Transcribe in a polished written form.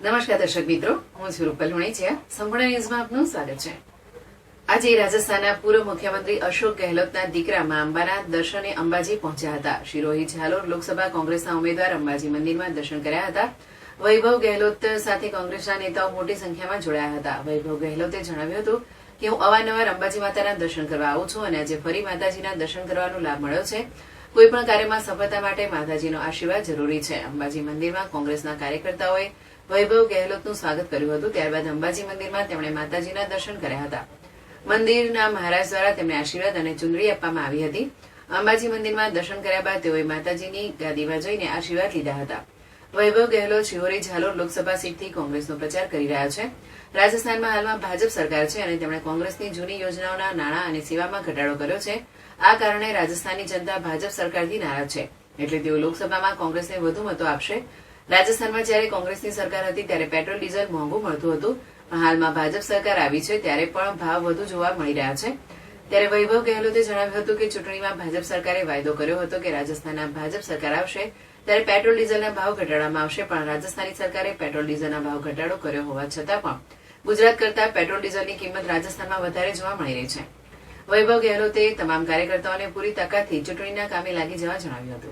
નમસ્કાર દર્શક મિત્રો, હું છું રૂપલ હુણેચિયા. સંપૂર્ણ ન્યૂઝમાં આપનું સ્વાગત છે. આજે રાજસ્થાનના પૂર્વ મુખ્યમંત્રી અશોક ગેહલોતના દીકરા મા અંબાના દર્શને અંબાજી પહોંચ્યા હતા. શિરોહી ઝાલોર લોકસભા કોંગ્રેસના ઉમેદવાર અંબાજી મંદિરમાં દર્શન કર્યા હતા. વૈભવ ગેહલોત સાથે કોંગ્રેસના નેતાઓ મોટી સંખ્યામાં જોડાયા હતા. વૈભવ ગેહલોતે જણાવ્યું હતું કે હું અવારનવાર અંબાજી માતાના દર્શન કરવા આવું છું અને આજે ફરી માતાજીના દર્શન કરવાનો લાભ મળ્યો છે. કોઈપણ કાર્યમાં સફળતા માટે માતાજીનો આશીર્વાદ જરૂરી છે. અંબાજી મંદિરમાં કોંગ્રેસના કાર્યકર્તાઓએ વૈભવ ગેહલોતનું સ્વાગત કર્યું હતું. ત્યારબાદ અંબાજી મંદિરમાં તેમણે માતાજીના દર્શન કર્યા હતા. મંદિરના મહારાજ દ્વારા તેમને આશીર્વાદ અને ચુંદડી આપવામાં આવી હતી. અંબાજી મંદિરમાં દર્શન કર્યા બાદ તેઓએ માતાજીની ગાદીમાં જઈને આશીર્વાદ લીધા હતા. વૈભવ ગેહલોત શિહોરી ઝાલોર લોકસભા સીટથી કોંગ્રેસનો પ્રચાર કરી રહ્યા છે. રાજસ્થાનમાં હાલમાં ભાજપ સરકાર છે અને તેમણે કોંગ્રેસની જૂની યોજનાઓના નાણાં અને સેવામાં ઘટાડો કર્યો છે. આ કારણે રાજસ્થાનની જનતા ભાજપ સરકારથી નારાજ છે, એટલે તેઓ લોકસભામાં કોંગ્રેસને વધુ મતો આપશે. રાજસ્થાનમાં જ્યારે કોંગ્રેસની સરકાર હતી ત્યારે પેટ્રોલ ડીઝલ મોંઘું મળતું હતું, પણ હાલમાં ભાજપ સરકાર આવી છે ત્યારે પણ ભાવ વધુ જોવા મળી રહ્યા છે. ત્યારે વૈભવ ગેહલોતે જણાવ્યું હતું કે ચૂંટણીમાં ભાજપ સરકારે વાયદો કર્યો હતો કે રાજસ્થાનના ભાજપ સરકાર આવશે ત્યારે પેટ્રોલ ડીઝલના ભાવ ઘટાડવામાં આવશે, પણ રાજસ્થાની સરકારે પેટ્રોલ ડીઝલના ભાવ ઘટાડો કર્યો હોવા છતાં પણ ગુજરાત કરતા પેટ્રોલ ડીઝલની કિંમત રાજસ્થાનમાં વધારે જોવા મળી રહી છે. વૈભવ ગેહલોતે તમામ કાર્યકર્તાઓને પૂરી તાકાતથી ચૂંટણીના કામે લાગી જવા જણાવ્યું હતું.